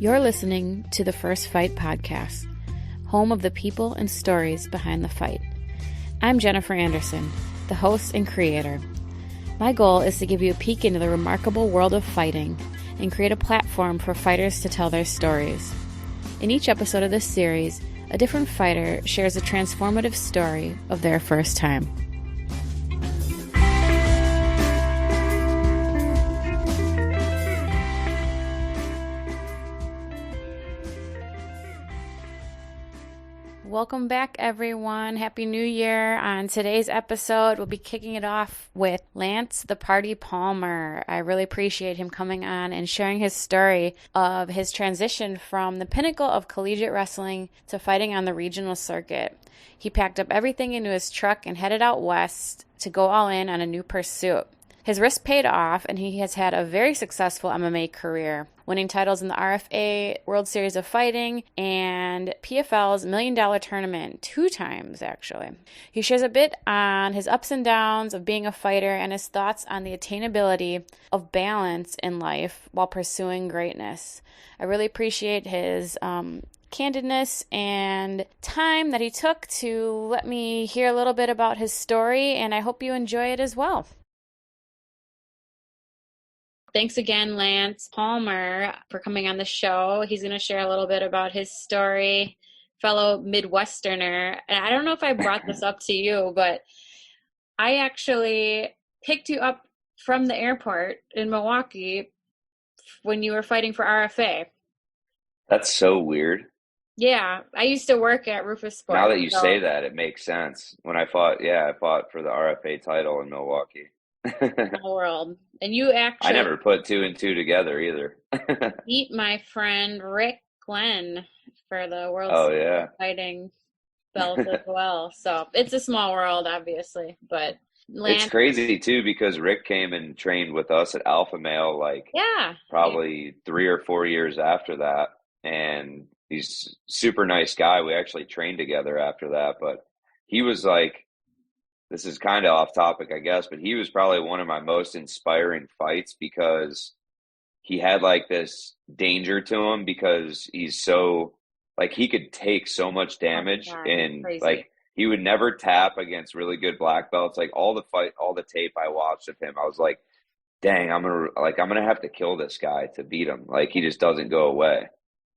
You're listening to the First Fight podcast, home of the people and stories behind the fight. I'm Jennifer Anderson, the host and creator. My goal is to give you a peek into the remarkable world of fighting and create a platform for fighters to tell their stories. In each episode of this series, a different fighter shares a transformative story of their first time. Welcome back, everyone. Happy New Year. On today's episode, we'll be kicking it off with Lance the Party Palmer. I really appreciate him coming on and sharing his story of his transition from the pinnacle of collegiate wrestling to fighting on the regional circuit. He packed up everything into his truck and headed out west to go all in on a new pursuit. His risk paid off, and he has had a very successful MMA career, winning titles in the RFA World Series of Fighting and PFL's $1 Million Tournament 2 times, actually. He shares a bit on his ups and downs of being a fighter and his thoughts on the attainability of balance in life while pursuing greatness. I really appreciate his candidness and time that he took to let me hear a little bit about his story, and I hope you enjoy it as well. Thanks again, Lance Palmer, for coming on the show. He's going to share a little bit about his story, fellow Midwesterner. And I don't know if I brought this up to you, but I actually picked you up from the airport in Milwaukee when you were fighting for RFA. That's so weird. Yeah, I used to work at Rufus Sports. Now that you say that, it makes sense. When I fought for the RFA title in Milwaukee. World. And you actually... I never put 2 and 2 together either. Meet my friend Rick Glenn for the World Fighting belt as well. So it's a small world, obviously, but It's crazy too because Rick came and trained with us at Alpha Male probably 3 or 4 years after that, and he's a super nice guy. We actually trained together after that, but he was like, this is kind of off topic, I guess, but he was probably one of my most inspiring fights because he had like this danger to him because he's so, like, he could take so much damage and crazy. Like he would never tap against really good black belts. Like all the tape I watched of him, I was like, dang, I'm gonna have to kill this guy to beat him. Like he just doesn't go away.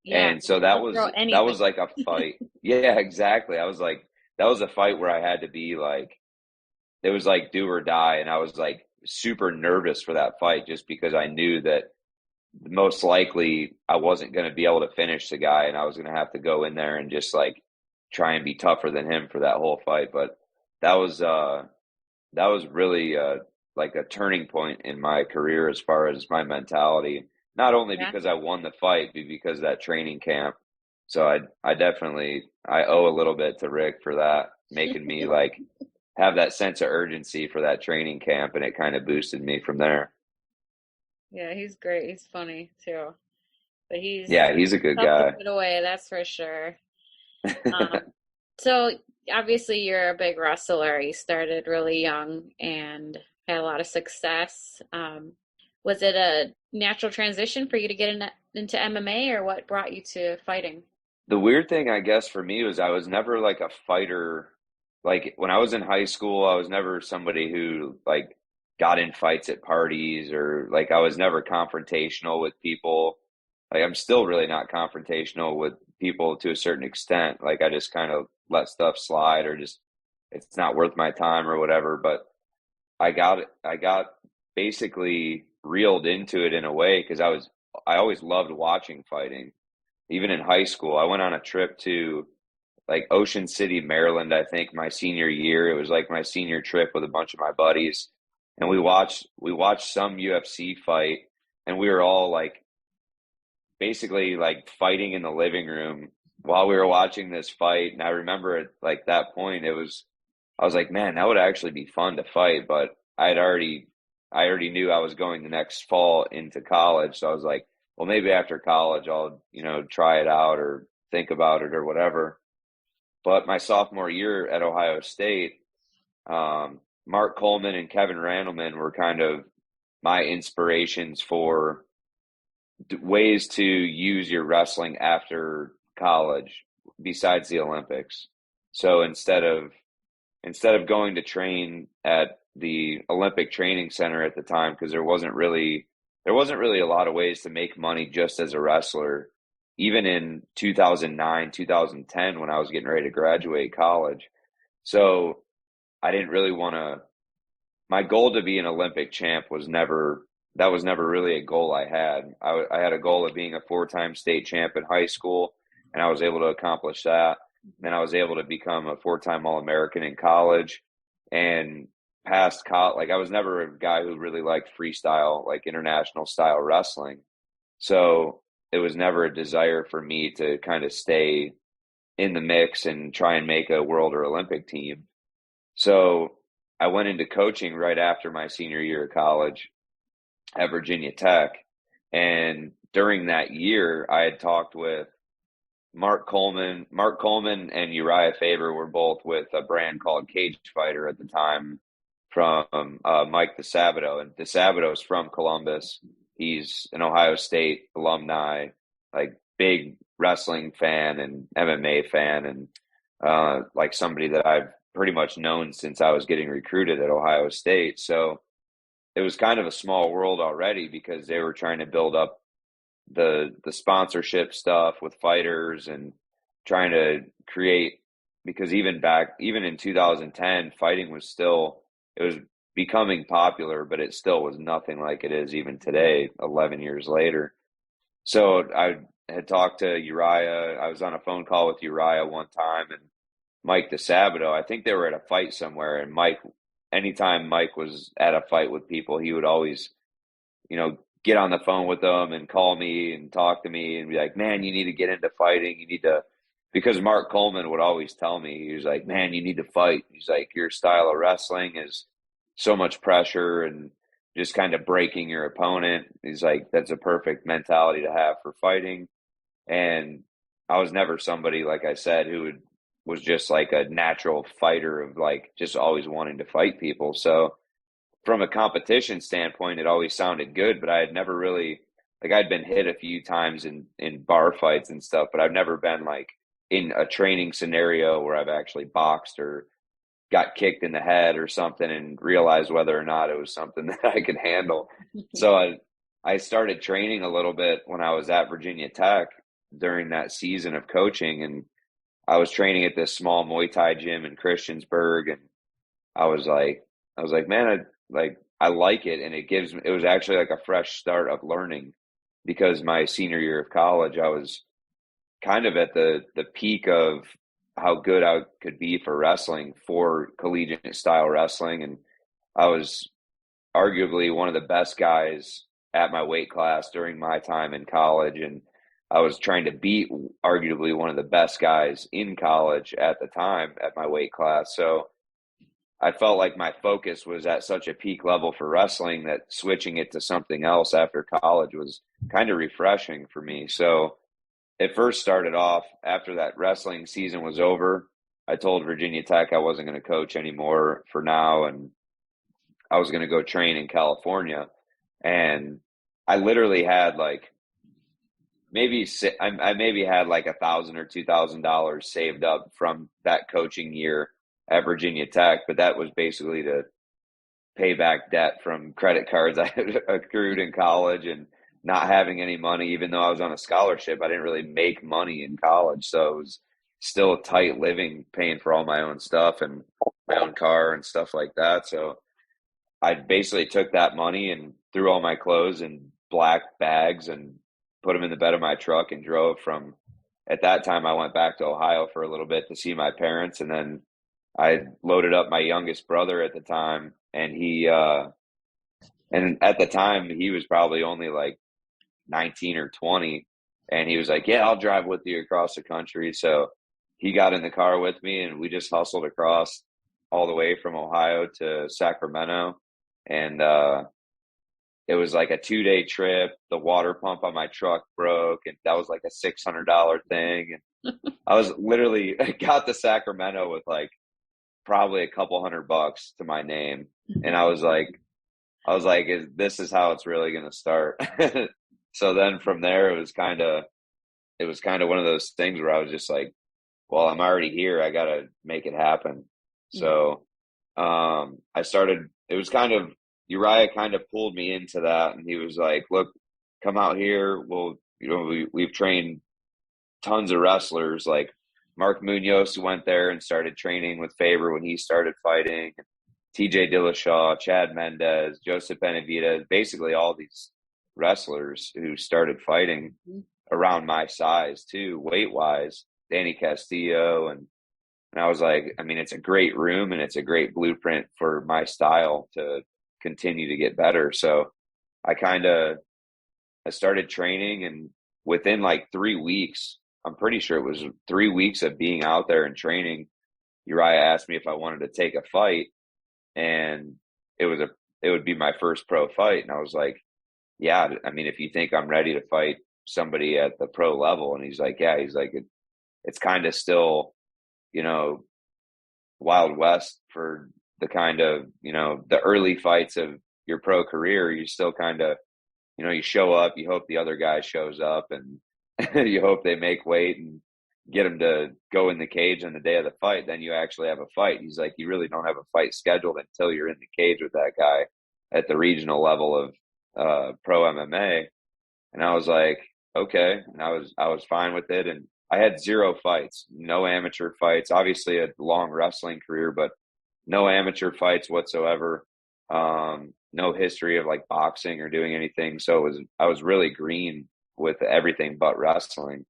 Yeah, and so that was like a fight. Yeah, exactly. I was like, that was a fight where I had to be like, it was like do or die. And I was like super nervous for that fight just because I knew that most likely I wasn't going to be able to finish the guy and I was going to have to go in there and just like try and be tougher than him for that whole fight. But that was really like a turning point in my career as far as my mentality, not only because I won the fight, but because of that training camp. So I definitely owe a little bit to Rick for that, making me like have that sense of urgency for that training camp, and it kind of boosted me from there. Yeah, he's great. He's funny too, but he's a good guy. To put away, that's for sure. So obviously you're a big wrestler. You started really young and had a lot of success. Was it a natural transition for you to get into MMA, or what brought you to fighting? The weird thing, I guess, for me was I was never like a fighter. Like when I was in high school, I was never somebody who like got in fights at parties, or like I was never confrontational with people. Like I'm still really not confrontational with people to a certain extent. Like I just kind of let stuff slide, or just it's not worth my time or whatever. But I got basically reeled into it in a way because I always loved watching fighting. Even in high school, I went on a trip to like Ocean City, Maryland, I think my senior year. It was like my senior trip with a bunch of my buddies. And we watched some UFC fight, and we were all like basically like fighting in the living room while we were watching this fight. And I remember at like that point I was like, man, that would actually be fun to fight. But I already knew I was going the next fall into college. So I was like, well, maybe after college I'll, try it out or think about it or whatever. But my sophomore year at Ohio State, Mark Coleman and Kevin Randleman were kind of my inspirations for ways to use your wrestling after college besides the Olympics. So instead of going to train at the Olympic Training Center at the time, because there wasn't really a lot of ways to make money just as a wrestler, even in 2009, 2010 when I was getting ready to graduate college. So I didn't really want to. My goal to be an Olympic champ was never really a goal I had. I had a goal of being a 4-time state champ in high school, and I was able to accomplish that. Then I was able to become a 4-time All-American in college, and past college, like I was never a guy who really liked freestyle, like international style wrestling. So it was never a desire for me to kind of stay in the mix and try and make a world or Olympic team. So I went into coaching right after my senior year of college at Virginia Tech. And during that year, I had talked with Mark Coleman. Mark Coleman and Uriah Faber were both with a brand called Cage Fighter at the time from Mike DeSabato. And DeSabato's from Columbus. He's an Ohio State alumni, like big wrestling fan and MMA fan, and like somebody that I've pretty much known since I was getting recruited at Ohio State. So it was kind of a small world already because they were trying to build up the sponsorship stuff with fighters and trying to create, because even in 2010, fighting was it was becoming popular, but it still was nothing like it is even today, 11 years later. So I had talked to Uriah. I was on a phone call with Uriah one time, and Mike DeSabato, I think they were at a fight somewhere, and anytime Mike was at a fight with people, he would always, get on the phone with them and call me and talk to me and be like, man, you need to get into fighting. You need to, because Mark Coleman would always tell me, he was like, man, you need to fight. He's like, your style of wrestling is so much pressure and just kind of breaking your opponent. He's like, that's a perfect mentality to have for fighting. And I was never somebody, like I said, who was just like a natural fighter of like just always wanting to fight people. So from a competition standpoint, it always sounded good, but I had never really, like, I'd been hit a few times in bar fights and stuff, but I've never been like in a training scenario where I've actually boxed or got kicked in the head or something and realized whether or not it was something that I could handle. So I started training a little bit when I was at Virginia Tech during that season of coaching, and I was training at this small Muay Thai gym in Christiansburg, and I was like, man, I like it, and it was actually like a fresh start of learning, because my senior year of college, I was kind of at the peak of how good I could be for wrestling, for collegiate style wrestling, and I was arguably one of the best guys at my weight class during my time in college, and I was trying to beat arguably one of the best guys in college at the time at my weight class. So I felt like my focus was at such a peak level for wrestling that switching it to something else after college was kind of refreshing for me. So it first started off after that wrestling season was over. I told Virginia Tech I wasn't going to coach anymore for now, and I was going to go train in California. And I literally had like I maybe had like $1,000 or $2,000 saved up from that coaching year at Virginia Tech, but that was basically to pay back debt from credit cards I had accrued in college, and not having any money. Even though I was on a scholarship, I didn't really make money in college, so it was still tight living, paying for all my own stuff and my own car and stuff like that. So I basically took that money and threw all my clothes in black bags and put them in the bed of my truck and drove from. At that time, I went back to Ohio for a little bit to see my parents, and then I loaded up my youngest brother at the time, and and at the time he was probably only like 19 or 20, and he was like, yeah, I'll drive with you across the country. So he got in the car with me, and we just hustled across all the way from Ohio to Sacramento. And it was like a 2-day trip. The water pump on my truck broke, and that was like a $600 thing. And I was literally got to Sacramento with like probably a couple $100 to my name. And I was like, this is how it's really going to start. So then from there, it was kind of one of those things where I was just like, well, I'm already here. I got to make it happen. So, I started, it was kind of, Uriah kind of pulled me into that, and he was like, look, come out here. Well, we've trained tons of wrestlers like Mark Munoz, who went there and started training with Faber when he started fighting, TJ Dillashaw, Chad Mendez, Joseph Benavidez, basically all these wrestlers who started fighting around my size too, weight wise, Danny Castillo. And I was like, I mean, it's a great room and it's a great blueprint for my style to continue to get better. So I started training, and within like 3 weeks, I'm pretty sure it was 3 weeks of being out there and training, Uriah asked me if I wanted to take a fight, and it would be my first pro fight. And I was like, yeah, I mean, if you think I'm ready to fight somebody at the pro level. And he's like, yeah, he's like, it's kind of still, Wild West for the kind of, the early fights of your pro career. You still kind of, you show up, you hope the other guy shows up, and you hope they make weight and get them to go in the cage on the day of the fight. Then you actually have a fight. He's like, you really don't have a fight scheduled until you're in the cage with that guy at the regional level of pro MMA. And I was like, okay. And I was fine with it. And I had 0 fights, no amateur fights, obviously a long wrestling career, but no amateur fights whatsoever. No history of like boxing or doing anything. So I was really green with everything but wrestling.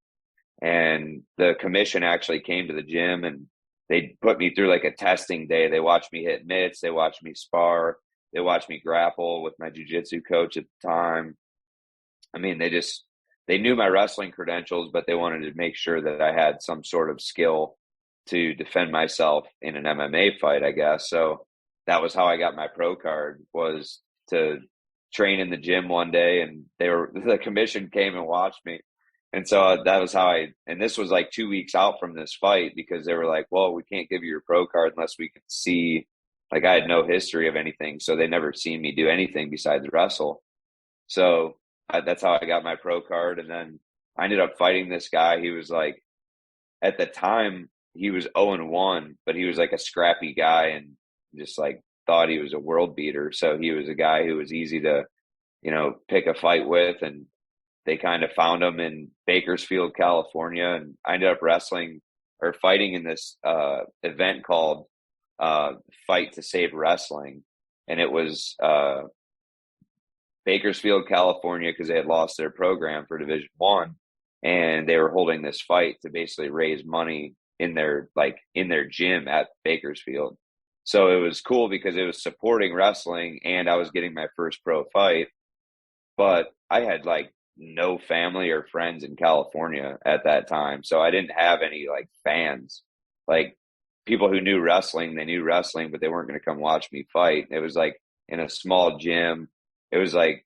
And the commission actually came to the gym, and they put me through like a testing day. They watched me hit mitts. They watched me spar. They watched me grapple with my jiu-jitsu coach at the time. I mean, they knew my wrestling credentials, but they wanted to make sure that I had some sort of skill to defend myself in an MMA fight, I guess. So that was how I got my pro card, was to train in the gym one day, and the commission came and watched me. And so that was how and this was like 2 weeks out from this fight, because they were like, well, we can't give you your pro card unless we can see, like, I had no history of anything. So they never seen me do anything besides wrestle. So that's how I got my pro card. And then I ended up fighting this guy. He was like, at the time, he was 0-1, but he was like a scrappy guy and just like thought he was a world beater. So he was a guy who was easy to, pick a fight with. And they kind of found him in Bakersfield, California. And I ended up fighting in this event called Fight to Save Wrestling. And it was Bakersfield, California, because they had lost their program for Division I, and they were holding this fight to basically raise money in their gym at Bakersfield. So it was cool because it was supporting wrestling, and I was getting my first pro fight. But I had like no family or friends in California at that time, so I didn't have any like fans, like people who knew wrestling. They knew wrestling, but they weren't going to come watch me fight. It was like in a small gym. It was like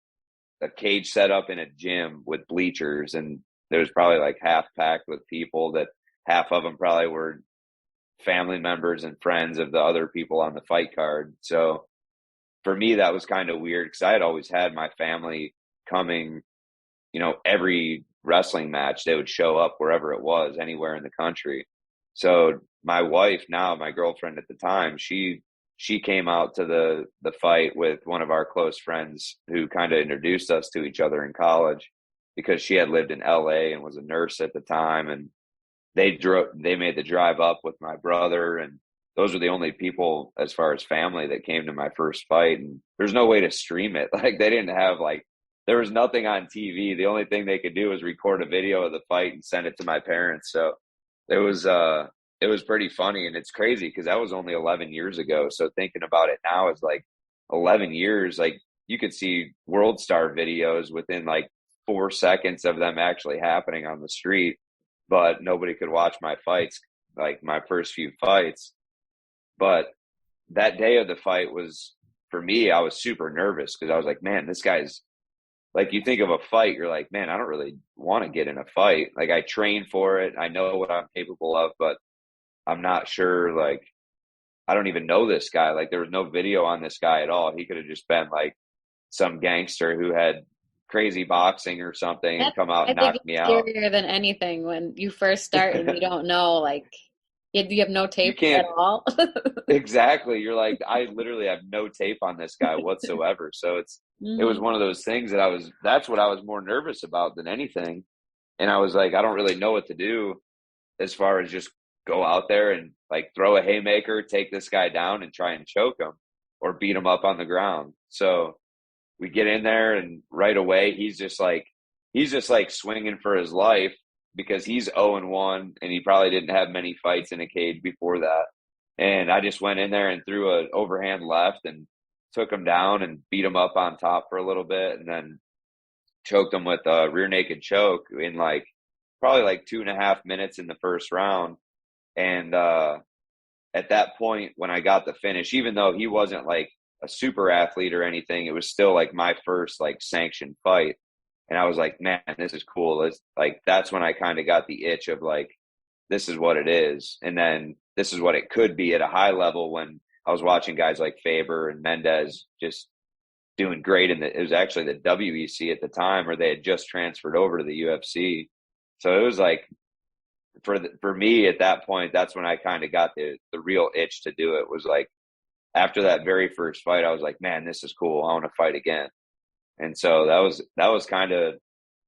a cage set up in a gym with bleachers, and there was probably like half packed with people that half of them probably were family members and friends of the other people on the fight card. So for me, that was kind of weird, because I had always had my family coming, every wrestling match. They would show up wherever it was, anywhere in the country. So my wife, now my girlfriend at the time, she came out to the fight with one of our close friends who kind of introduced us to each other in college, because she had lived in LA and was a nurse at the time. And they made the drive up with my brother. And those were the only people, as far as family, that came to my first fight. And there's no way to stream it. Like, they didn't have there was nothing on TV. The only thing they could do was record a video of the fight and send it to my parents. So it was pretty funny. And it's crazy because that was only 11 years ago. So thinking about it now is like 11 years, like you could see World Star videos within like 4 seconds of them actually happening on the street, but nobody could watch my fights, like my first few fights. But that day of the fight was, for me, I was super nervous because I was like, man, this guy's, like, you think of a fight, you're like, man, I don't really want to get in a fight. Like, I train for it. I know what I'm capable of, but I'm not sure, like, I don't even know this guy. Like, there was no video on this guy at all. He could have just been like some gangster who had crazy boxing or something and come out I and think knock me it's out. scarier than anything when you first start and you don't know, like, you have no You tape at can't all. exactly. You're like, I literally have no tape on this guy whatsoever. So it was Hmm. one of those things that that's what I was more nervous about than anything. And I was like, I don't really know what to do as far as just go out there and like throw a haymaker, take this guy down and try and choke him or beat him up on the ground. So we get in there and right away he's just like swinging for his life because he's 0-1 and he probably didn't have many fights in a cage before that. And I just went in there and threw an overhand left and took him down and beat him up on top for a little bit and then choked him with a rear naked choke in like probably like 2.5 minutes in the first round. And at that point, when I got the finish, even though he wasn't like a super athlete or anything, it was still like my first like sanctioned fight. And I was like, man, this is cool. That's when I kind of got the itch of like, this is what it is. And then this is what it could be at a high level when I was watching guys like Faber and Mendez just doing great. It was actually the WEC at the time, or they had just transferred over to the UFC. So it was like, for me at that point, that's when I kind of got the real itch to do it. Was like after that very first fight, I was like, man, this is cool. I want to fight again. And so that was kind of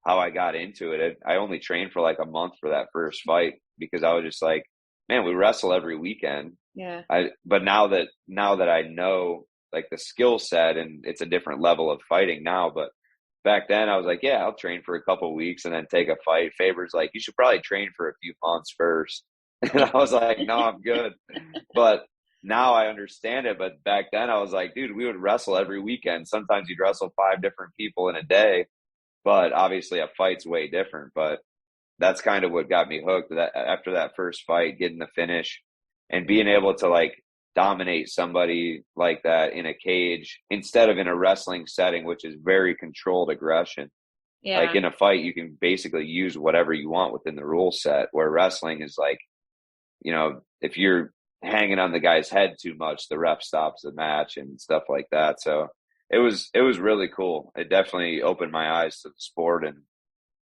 how I got into it. I only trained for like a month for that first fight because I was just like, man, we wrestle every weekend. Yeah. But now that I know like the skill set and it's a different level of fighting now, but back then I was like, yeah, I'll train for a couple of weeks and then take a fight. Faber's like, you should probably train for a few months first. And I was like, no, I'm good. But now I understand it. But back then I was like, dude, we would wrestle every weekend. Sometimes you'd wrestle 5 different people in a day, but obviously a fight's way different. But that's kind of what got me hooked that after that first fight, getting the finish and being able to like dominate somebody like that in a cage instead of in a wrestling setting, which is very controlled aggression. Yeah. Like in a fight, you can basically use whatever you want within the rule set, where wrestling is like, if you're hanging on the guy's head too much, the ref stops the match and stuff like that. So it was really cool. It definitely opened my eyes to the sport. And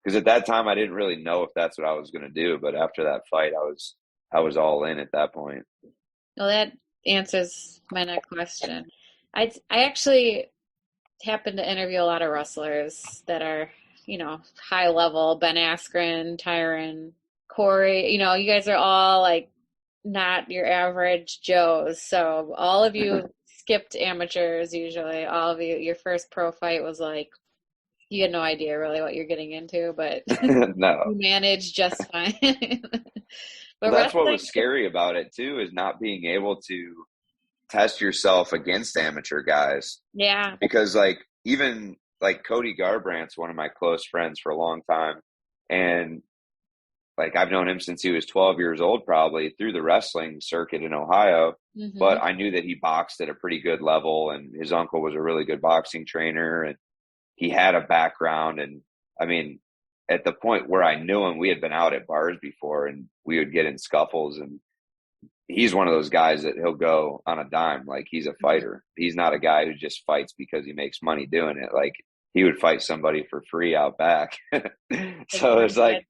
because at that time I didn't really know if that's what I was going to do, but after that fight, I was all in at that point. Well, that answers my next question. I actually happen to interview a lot of wrestlers that are, high level. Ben Askren, Tyron, Corey. You guys are all like not your average Joes. So all of you skipped amateurs usually. All of you, your first pro fight was like, you had no idea really what you're getting into, but No. you managed just fine. But well, that's what was scary about it too, is not being able to test yourself against amateur guys. Yeah. Because like even like Cody Garbrandt's one of my close friends for a long time. And like I've known him since he was 12 years old, probably through the wrestling circuit in Ohio. Mm-hmm. But I knew that he boxed at a pretty good level and his uncle was a really good boxing trainer and he had a background. And I mean, at the point where I knew him, we had been out at bars before and we would get in scuffles, and he's one of those guys that he'll go on a dime. Like he's a fighter. He's not a guy who just fights because he makes money doing it. Like he would fight somebody for free out back. So it's like,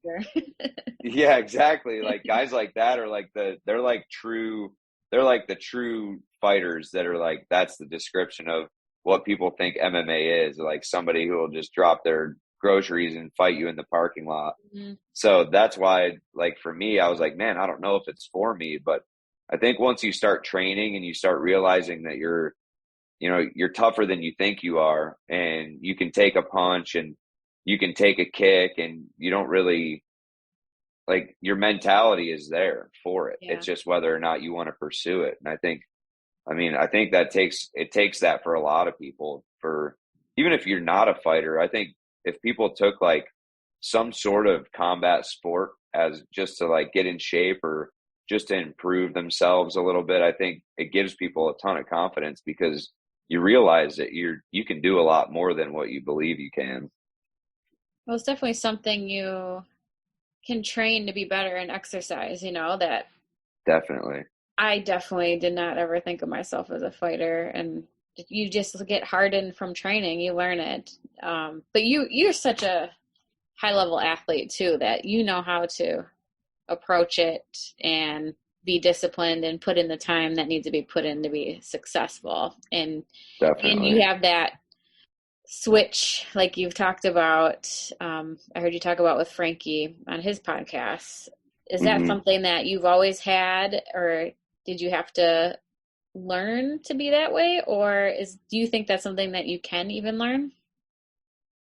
yeah, exactly. Like guys like that are like they're like the true fighters that are like, that's the description of what people think MMA is, like somebody who will just drop their groceries and fight you in the parking lot. Mm-hmm. So that's why, like, for me, I was like, man, I don't know if it's for me, but I think once you start training and you start realizing that you're tougher than you think you are, and you can take a punch and you can take a kick, and you don't really, like, your mentality is there for it. Yeah. It's just whether or not you want to pursue it. And I think that takes that for a lot of people. For even if you're not a fighter, I think if people took like some sort of combat sport as just to like get in shape or just to improve themselves a little bit, I think it gives people a ton of confidence because you realize that you can do a lot more than what you believe you can. Well, it's definitely something you can train to be better in exercise, that definitely. I definitely did not ever think of myself as a fighter, and you just get hardened from training. You learn it. But you're such a high level athlete too, that you know how to approach it and be disciplined and put in the time that needs to be put in to be successful. And you Definitely. have that switch like you've talked about. I heard you talk about with Frankie on his podcast. Is that Mm-hmm. something that you've always had, or did you have to learn to be that way, or do you think that's something that you can even learn?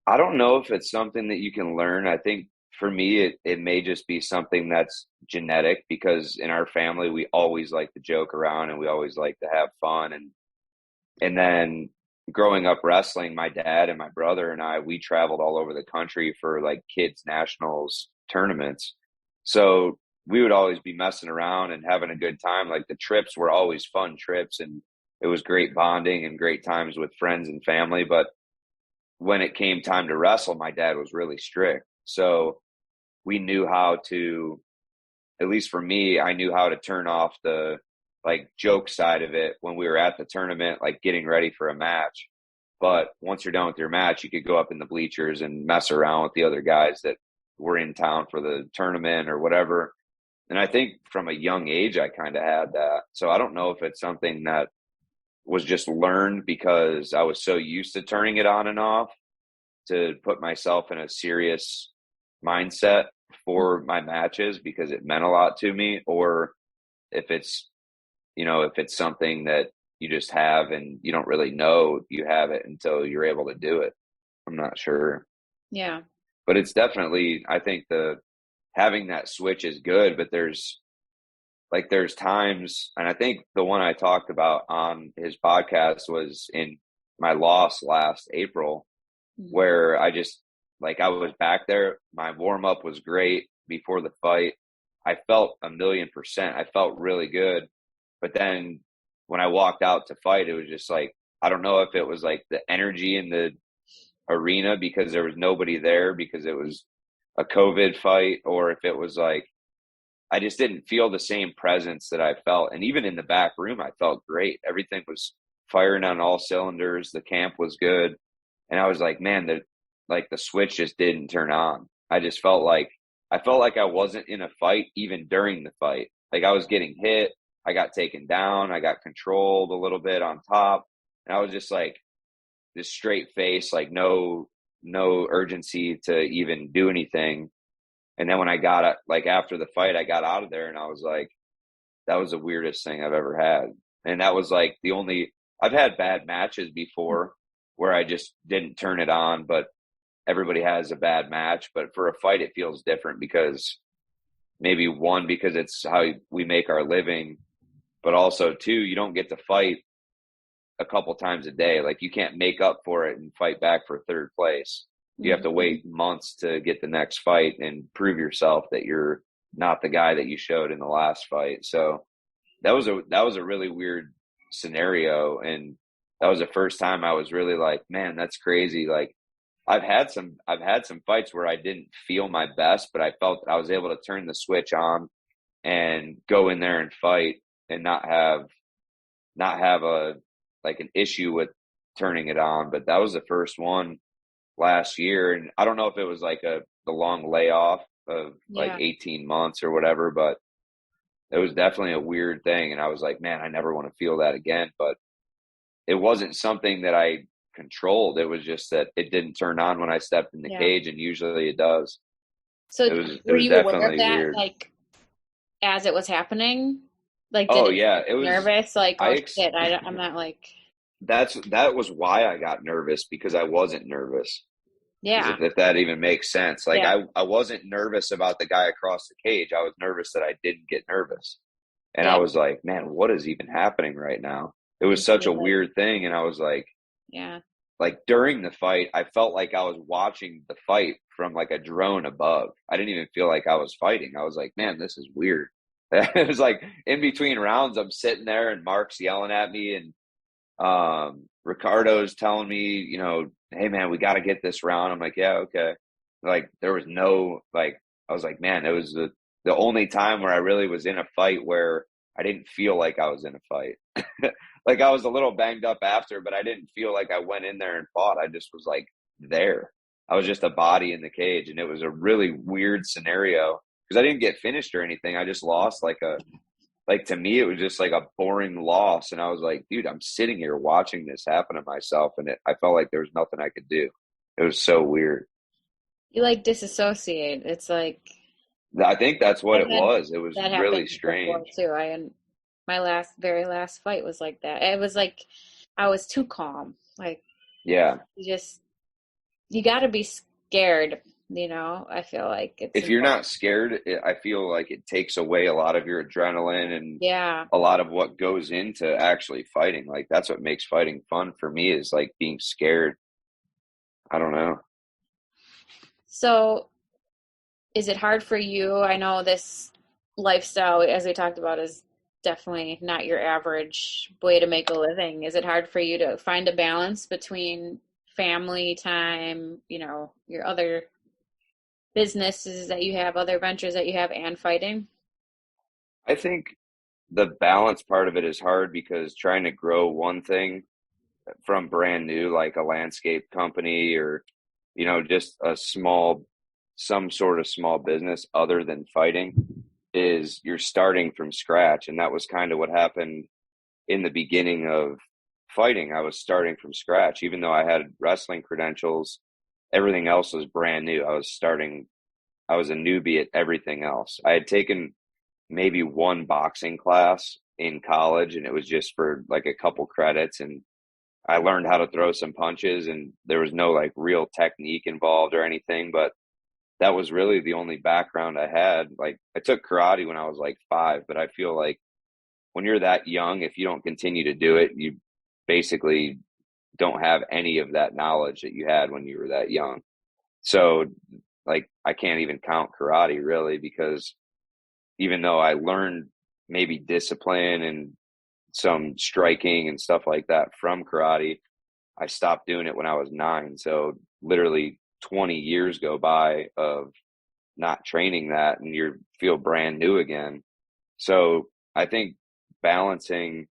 I don't know if it's something that you can learn. I think for me, it may just be something that's genetic because in our family, we always like to joke around and we always like to have fun. And then growing up wrestling, my dad and my brother and I, we traveled all over the country for like kids' nationals tournaments. So we would always be messing around and having a good time. Like the trips were always fun trips and it was great bonding and great times with friends and family. But when it came time to wrestle, my dad was really strict. So we knew how to, at least for me, I knew how to turn off the like joke side of it when we were at the tournament, like getting ready for a match. But once you're done with your match, you could go up in the bleachers and mess around with the other guys that were in town for the tournament or whatever. And I think from a young age, I kind of had that. So I don't know if it's something that was just learned because I was so used to turning it on and off to put myself in a serious mindset for my matches because it meant a lot to me, or if it's, if it's something that you just have and you don't really know you have it until you're able to do it. I'm not sure. Yeah. But it's definitely, I think having that switch is good, but there's times, and I think the one I talked about on his podcast was in my loss last April, where I just, like, I was back there. My warm up was great before the fight. I felt 1,000,000%. I felt really good. But then when I walked out to fight, it was just like, I don't know if it was like the energy in the arena because there was nobody there because it was a COVID fight, or if it was like, I just didn't feel the same presence that I felt. And even in the back room, I felt great. Everything was firing on all cylinders. The camp was good. And I was like, man, the switch just didn't turn on. I just felt like I wasn't in a fight even during the fight. Like I was getting hit, I got taken down, I got controlled a little bit on top, and I was just like this straight face, like no urgency to even do anything. And then when I got it, like after the fight, I got out of there and I was like, that was the weirdest thing I've ever had. And that was like I've had bad matches before where I just didn't turn it on, but everybody has a bad match. But for a fight, it feels different because maybe one, because it's how we make our living, but also two, you don't get to fight a couple times a day. Like you can't make up for it and fight back for third place. You have to wait months to get the next fight and prove yourself that you're not the guy that you showed in the last fight. So that was a really weird scenario. And that was the first time I was really like, man, that's crazy. Like I've had some fights where I didn't feel my best, but I felt I was able to turn the switch on and go in there and fight and not have a like an issue with turning it on. But that was the first one last year, and I don't know if it was like the long layoff of like 18 months or whatever, but it was definitely a weird thing. And I was like, man, I never want to feel that again. But it wasn't something that I controlled. It was just that it didn't turn on when I stepped in the cage, and usually it does. So It were was you aware of definitely that, weird. like as it was happening? Like, did Oh it yeah, make it you was. nervous? Like, oh shit, I'm not like. That was why I got nervous, because I wasn't nervous. Yeah. If that even makes sense. Like Yeah. I wasn't nervous about the guy across the cage. I was nervous that I didn't get nervous. And I Yeah. was like, man, what is even happening right now? It was such a weird thing. And I was yeah. like during the fight, I felt like I was watching the fight from like a drone above. I didn't even feel like I was fighting. I was like, man, this is weird. It was like in between rounds, I'm sitting there and Mark's yelling at me, and Ricardo's telling me, hey man, we got to get this round. I'm like, yeah, okay. Like there was no, like, I was like, man, it was the only time where I really was in a fight where I didn't feel like I was in a fight. Like I was a little banged up after, but I didn't feel like I went in there and fought. I just was like there. I was just a body in the cage, and it was a really weird scenario because I didn't get finished or anything. I just lost like to me, it was just like a boring loss. And I was like, dude, I'm sitting here watching this happen to myself. And I felt like there was nothing I could do. It was so weird. You like disassociate. It's like, I think that's what I've it had was. It was that really happened before strange. too. My very last fight was like that. It was like I was too calm. Like Yeah. you got to be scared, I feel like it's If you're important. not scared, I feel like it takes away a lot of your adrenaline and Yeah. a lot of what goes into actually fighting. Like that's what makes fighting fun for me is like being scared. I don't know. So is it hard for you? I know this lifestyle, as we talked about, is definitely not your average way to make a living. Is it hard for you to find a balance between family time, your other businesses that you have, other ventures that you have, and fighting? I think the balance part of it is hard because trying to grow one thing from brand new, like a landscape company or, just some sort of small business other than fighting is you're starting from scratch. And that was kind of what happened in the beginning of fighting. I was starting from scratch, even though I had wrestling credentials, everything else was brand new. I was a newbie at everything else. I had taken maybe one boxing class in college and it was just for like a couple credits, and I learned how to throw some punches and there was no like real technique involved or anything, but that was really the only background I had. Like I took karate when I was like 5, but I feel like when you're that young, if you don't continue to do it, you basically don't have any of that knowledge that you had when you were that young. So like I can't even count karate really, because even though I learned maybe discipline and some striking and stuff like that from karate, I stopped doing it when I was 9. So literally 20 years go by of not training that and you feel brand new again. So I think balancing,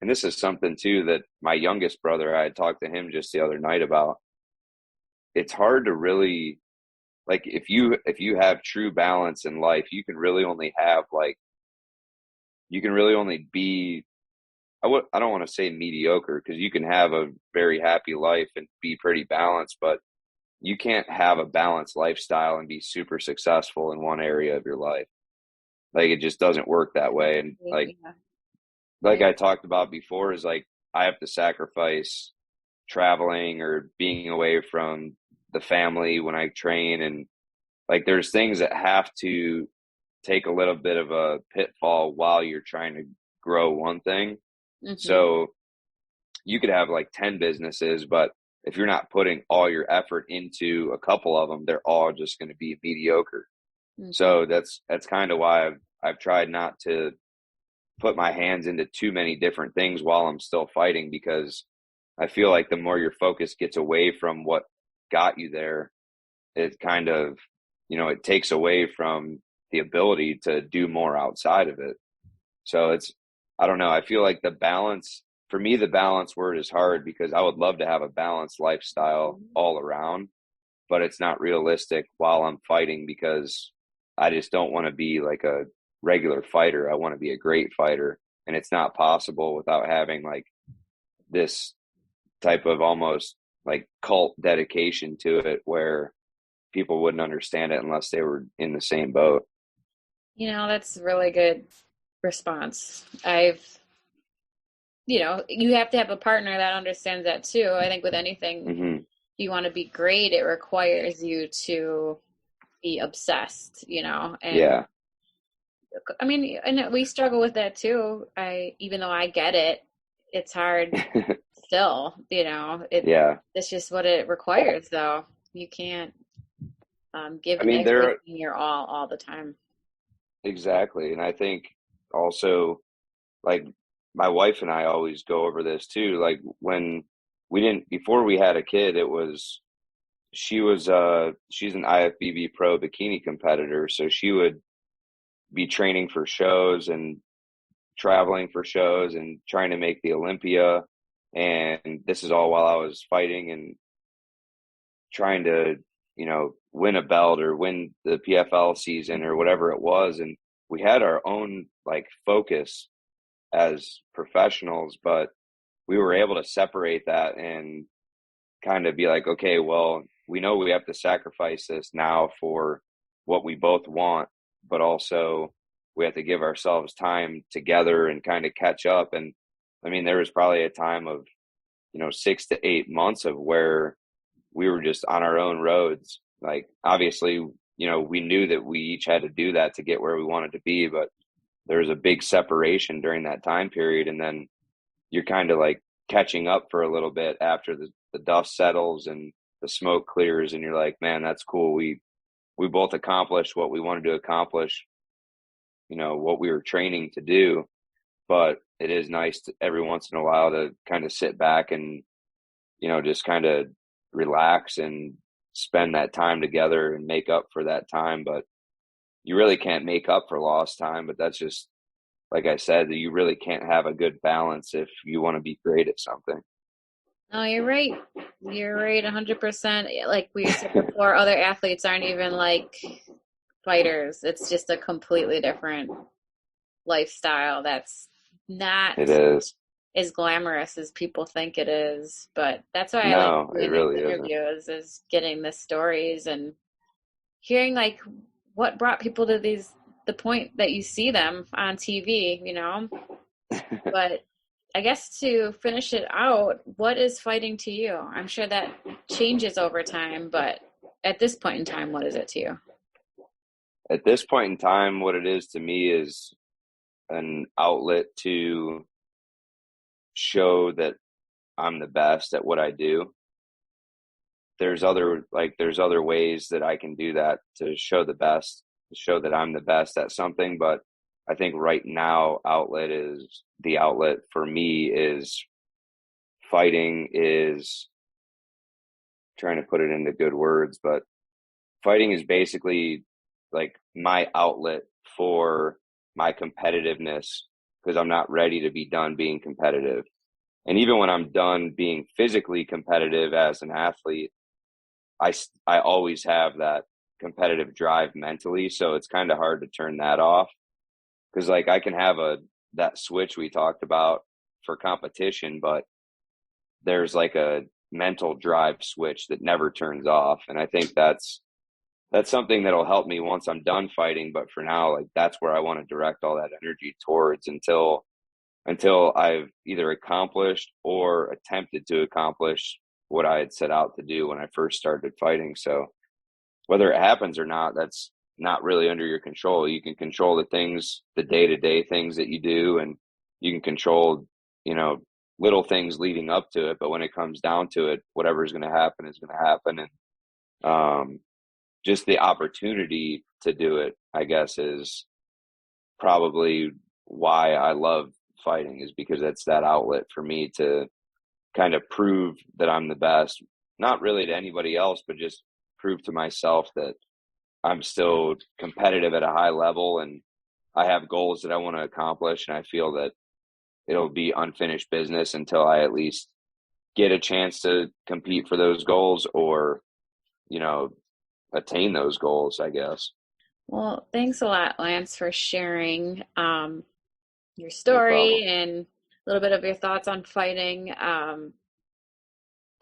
and this is something too that my youngest brother, I had talked to him just the other night about. It's hard to really, like, if you have true balance in life, you can really only have like, you can really only be, I don't want to say mediocre because you can have a very happy life and be pretty balanced, but you can't have a balanced lifestyle and be super successful in one area of your life. Like it just doesn't work that way. And Yeah. like I talked about before, is like I have to sacrifice traveling or being away from the family when I train, and like there's things that have to take a little bit of a pitfall while you're trying to grow one thing. Mm-hmm. So you could have like 10 businesses, but if you're not putting all your effort into a couple of them, they're all just going to be mediocre. Mm-hmm. So that's kind of why I've tried not to put my hands into too many different things while I'm still fighting, because I feel like the more your focus gets away from what got you there, it kind of, it takes away from the ability to do more outside of it. So I don't know. I feel like the balance, for me, the balance word is hard because I would love to have a balanced lifestyle all around, but it's not realistic while I'm fighting because I just don't want to be like a regular fighter. I want to be a great fighter. And it's not possible without having like this type of almost like cult dedication to it where people wouldn't understand it unless they were in the same boat. That's a really good response. You have to have a partner that understands that too. I think with anything, Mm-hmm. you want to be great, it requires you to be obsessed, and Yeah. I mean, and we struggle with that too. Even though I get it, it's hard still, Yeah. it's just what it requires though. You can't give I mean, everything your all the time. exactly. And I think also, like, my wife and I always go over this too. Like, when before we had a kid, she's an IFBB pro bikini competitor. So she would be training for shows and traveling for shows and trying to make the Olympia. And this is all while I was fighting. And trying to, win a belt or win the PFL season or whatever it was. And we had our own like focus as professionals, but we were able to separate that and kind of be like, okay, well, we know we have to sacrifice this now for what we both want, but also we have to give ourselves time together and kind of catch up. And I mean, there was probably a time of, 6 to 8 months of where we were just on our own roads. Like, obviously, we knew that we each had to do that to get where we wanted to be, but there was a big separation during that time period. And then you're kind of like catching up for a little bit after the dust settles and the smoke clears, and you're like, man, that's cool. We both accomplished what we wanted to accomplish, what we were training to do. But it is nice to, every once in a while, to kind of sit back and, just kind of relax and spend that time together and make up for that time. But you really can't make up for lost time. But that's just, like I said, that you really can't have a good balance if you want to be great at something. No, you're right. You're right 100%. Like we said before, other athletes aren't even like fighters. It's just a completely different lifestyle that's not It is as glamorous as people think it is. But that's why I no, like doing it really these interviews is getting the stories and hearing like what brought people to the point that you see them on TV, But I guess to finish it out, what is fighting to you? I'm sure that changes over time, but at this point in time, what is it to you? At this point in time, what it is to me is an outlet to show that I'm the best at what I do. There's other ways that I can do that to show that I'm the best at something. But I think right now the outlet for me is fighting, is trying to put it into good words, but fighting is basically like my outlet for my competitiveness, because I'm not ready to be done being competitive. And even when I'm done being physically competitive as an athlete, I always have that competitive drive mentally. So it's kind of hard to turn that off, because like I can have that switch we talked about for competition, but there's like a mental drive switch that never turns off. And I think that's something that'll help me once I'm done fighting. But for now, like that's where I want to direct all that energy towards until I've either accomplished or attempted to accomplish what I had set out to do when I first started fighting. So whether it happens or not, that's not really under your control. You can control the day-to-day things that you do, and you can control, little things leading up to it. But when it comes down to it, whatever is going to happen is going to happen. And just the opportunity to do it, I guess, is probably why I love fighting, is because it's that outlet for me to kind of prove that I'm the best, not really to anybody else, but just prove to myself that I'm still competitive at a high level and I have goals that I want to accomplish. And I feel that it'll be unfinished business until I at least get a chance to compete for those goals or, attain those goals, I guess. Well, thanks a lot, Lance, for sharing your story and a little bit of your thoughts on fighting. I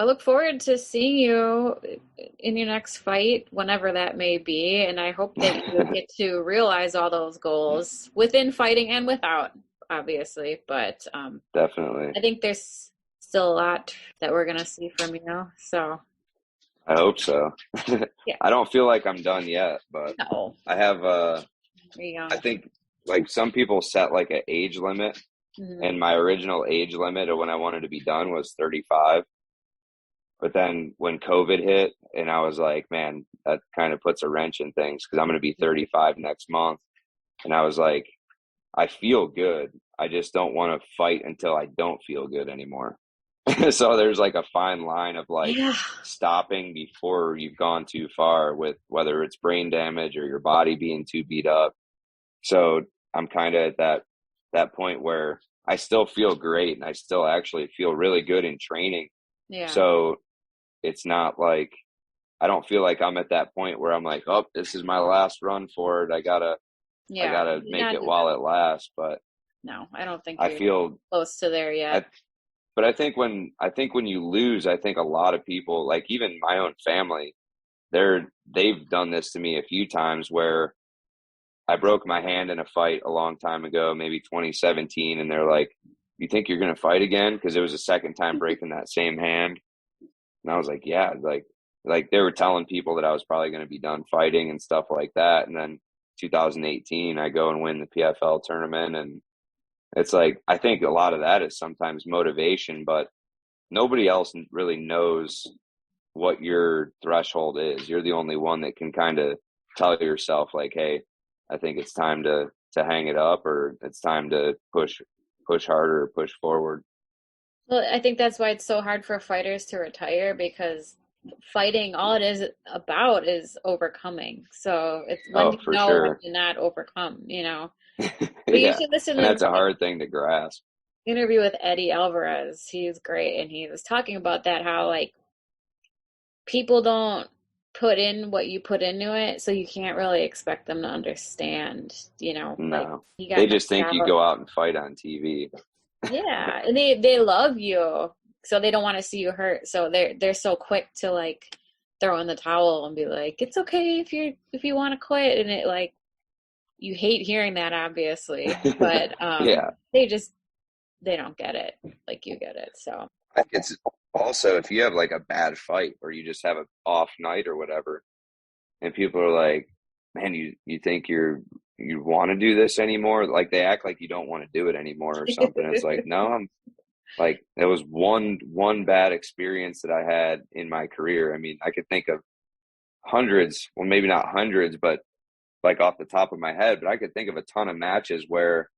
look forward to seeing you in your next fight, whenever that may be. And I hope that you get to realize all those goals within fighting and without, obviously. But definitely, I think there's still a lot that we're going to see from you. So I hope so. Yeah. I don't feel like I'm done yet, but No. I have I think like some people set like an age limit, and my original age limit of when I wanted to be done was 35. But then when COVID hit, and I was like, man, that kind of puts a wrench in things, because I'm going to be 35 next month. And I was like, I feel good. I just don't want to fight until I don't feel good anymore. So there's like a fine line of like stopping before you've gone too far, with whether it's brain damage or your body being too beat up. So I'm kind of at that point where I still feel great and I still actually feel really good in training. Yeah. So it's not like I don't feel like I'm at that point where I'm like, oh, this is my last run for it. I gotta make it while it lasts. But no, I don't think I feel close to there yet. But I think when you lose, I think a lot of people, like even my own family, they've done this to me a few times where I broke my hand in a fight a long time ago, maybe 2017, and they're like, "You think you're going to fight again?" Because it was the second time breaking that same hand, and I was like, "Yeah," like they were telling people that I was probably going to be done fighting and stuff like that, and then 2018, I go and win the PFL tournament, and it's like, I think a lot of that is sometimes motivation, but nobody else really knows what your threshold is. You're the only one that can kind of tell yourself like, hey, I think it's time to hang it up, or it's time to push harder or push forward. Well, I think that's why it's so hard for fighters to retire, because fighting, all it is about is overcoming. So it's when to not overcome, you know. But yeah. You should listen to that's a hard thing to grasp. Interview with Eddie Alvarez. He's great, and he was talking about that, how like people don't put in what you put into it, so you can't really expect them to understand, you know. No. Like, they just think you go out and fight on TV. Yeah, and they love you, so they don't want to see you hurt. So they're so quick to like throw in the towel and be like, "It's okay if you want to quit," and it like, you hate hearing that, obviously, but yeah, they don't get it like you get it. So it's also, if you have like a bad fight or you just have an off night or whatever, and people are like, man, you think you want to do this anymore? Like they act like you don't want to do it anymore or something. It's like, no, I'm like, it was one bad experience that I had in my career. I mean, I could think of hundreds, well, maybe not hundreds, but like off the top of my head, but I could think of a ton of matches where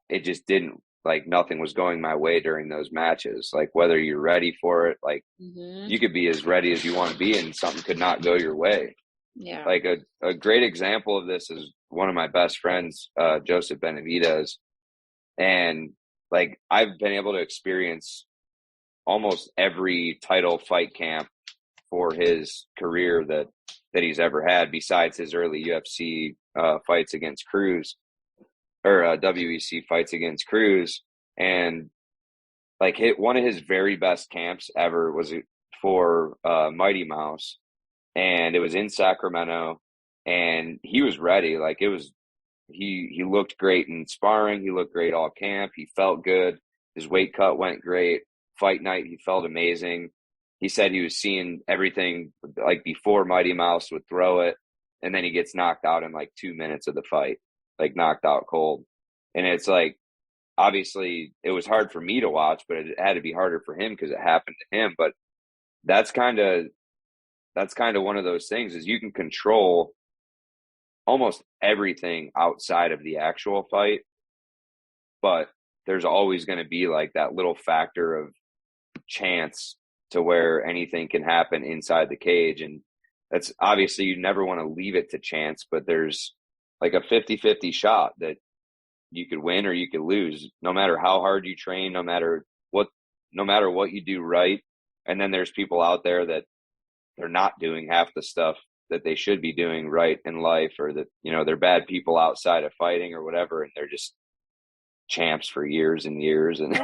it just didn't, like nothing was going my way during those matches. Like whether you're ready for it, like you could be as ready as you want to be and something could not go your way. Yeah. Like a great example of this is one of my best friends, Joseph Benavidez. And like, I've been able to experience almost every title fight camp for his career that he's ever had, besides his early UFC fights against Cruz, or WEC fights against Cruz. And like one of his very best camps ever was for Mighty Mouse, and it was in Sacramento, and he was ready. Like it was, he looked great in sparring. He looked great all camp. He felt good. His weight cut went great. Fight night, he felt amazing. He said he was seeing everything like before Mighty Mouse would throw it, and then he gets knocked out in like 2 minutes of the fight, like knocked out cold. And it's like, obviously it was hard for me to watch, but it had to be harder for him because it happened to him. But that's kind of one of those things, is you can control almost everything outside of the actual fight, but there's always going to be like that little factor of chance to where anything can happen inside the cage. And that's obviously, you never want to leave it to chance, but there's like a 50-50 shot that you could win or you could lose, no matter how hard you train, no matter what you do right. And then there's people out there that they're not doing half the stuff that they should be doing right in life, or that, you know, they're bad people outside of fighting or whatever, and they're just champs for years and years, and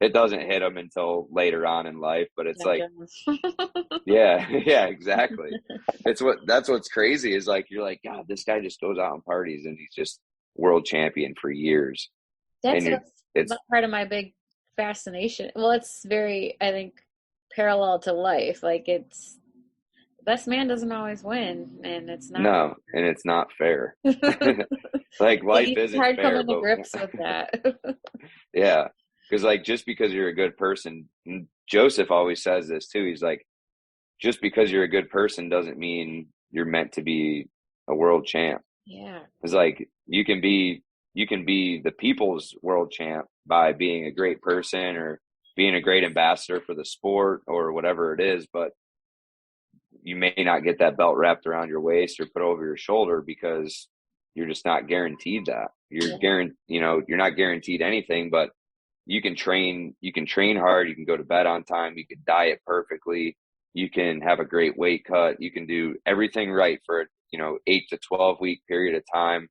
it doesn't hit them until later on in life. But it's like, yeah, exactly. That's what's crazy, is like, you're like, God, this guy just goes out and parties and he's just world champion for years. That's part of my big fascination. Well, it's very, I think, parallel to life. Like, it's, best man doesn't always win, and it's not. No, and it's not fair. Like, life isn't hard fair. Coming to grips with that. Yeah, because like, just because you're a good person, Joseph always says this too. He's like, just because you're a good person doesn't mean you're meant to be a world champ. Yeah, it's like, you can be the people's world champ by being a great person or being a great ambassador for the sport or whatever it is, but you may not get that belt wrapped around your waist or put over your shoulder because you're just not guaranteed that. You're not guaranteed anything, but you can train hard. You can go to bed on time. You can diet perfectly. You can have a great weight cut. You can do everything right for, 8 to 12 week period of time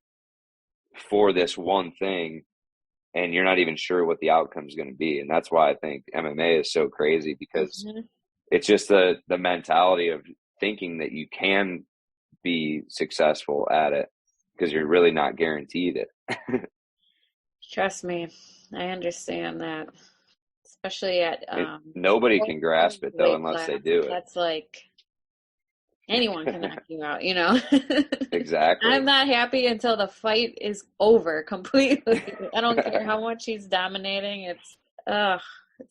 for this one thing. And you're not even sure what the outcome is going to be. And that's why I think MMA is so crazy, because it's just the mentality of thinking that you can be successful at it, because you're really not guaranteed it. Trust me, I understand that. Especially at nobody can grasp it though unless they do it. That's like anyone can knock you out, Exactly. I'm not happy until the fight is over completely. I don't care how much he's dominating. It's a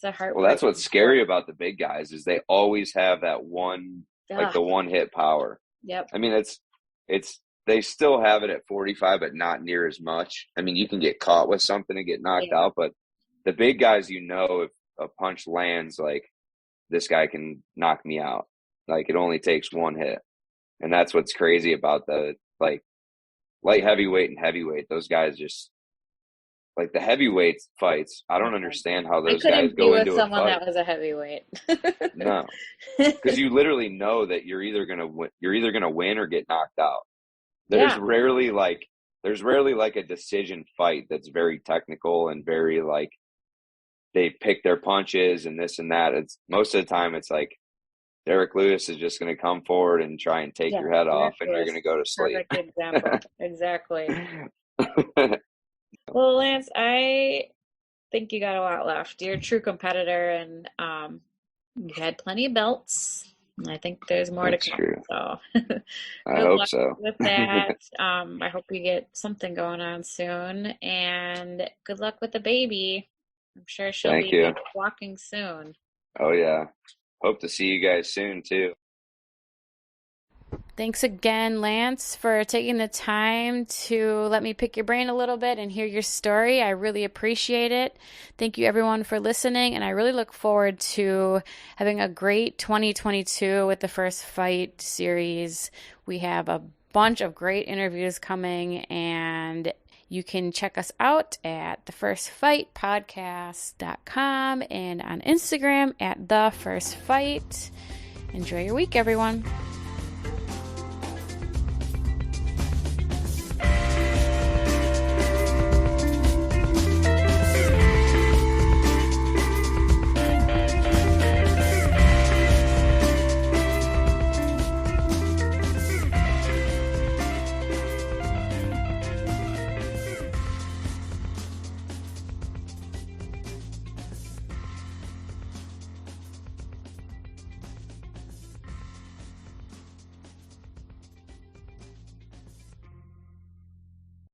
heartbreak. Well, that's what's scary about the big guys, is they always have that one, like the one hit power. Yep. I mean, it's they still have it at 45, but not near as much. I mean, you can get caught with something and get knocked out, but the big guys, if a punch lands, like, this guy can knock me out. Like, it only takes one hit. And that's what's crazy about the, like, light heavyweight and heavyweight. Those guys just, like, the heavyweight fights, I don't understand how those guys go into a fight. Someone that was a heavyweight. No. Because you literally know that you're either going to win or get knocked out. There's rarely like a decision fight that's very technical and very, like, they pick their punches and this and that. It's most of the time it's like Derek Lewis is just going to come forward and try and take your head off, and you're going to go to sleep. Perfect example. Exactly. Well, Lance, I think you got a lot left. You're a true competitor, and you've had plenty of belts. I think there's more to come. True. So I hope so. With that, I hope you get something going on soon, and good luck with the baby. I'm sure she'll be walking soon. Oh, yeah. Hope to see you guys soon, too. Thanks again, Lance, for taking the time to let me pick your brain a little bit and hear your story. I really appreciate it. Thank you, everyone, for listening, and I really look forward to having a great 2022 with the First Fight series. We have a bunch of great interviews coming, and you can check us out at thefirstfightpodcast.com and on Instagram at thefirstfight. Enjoy your week, everyone.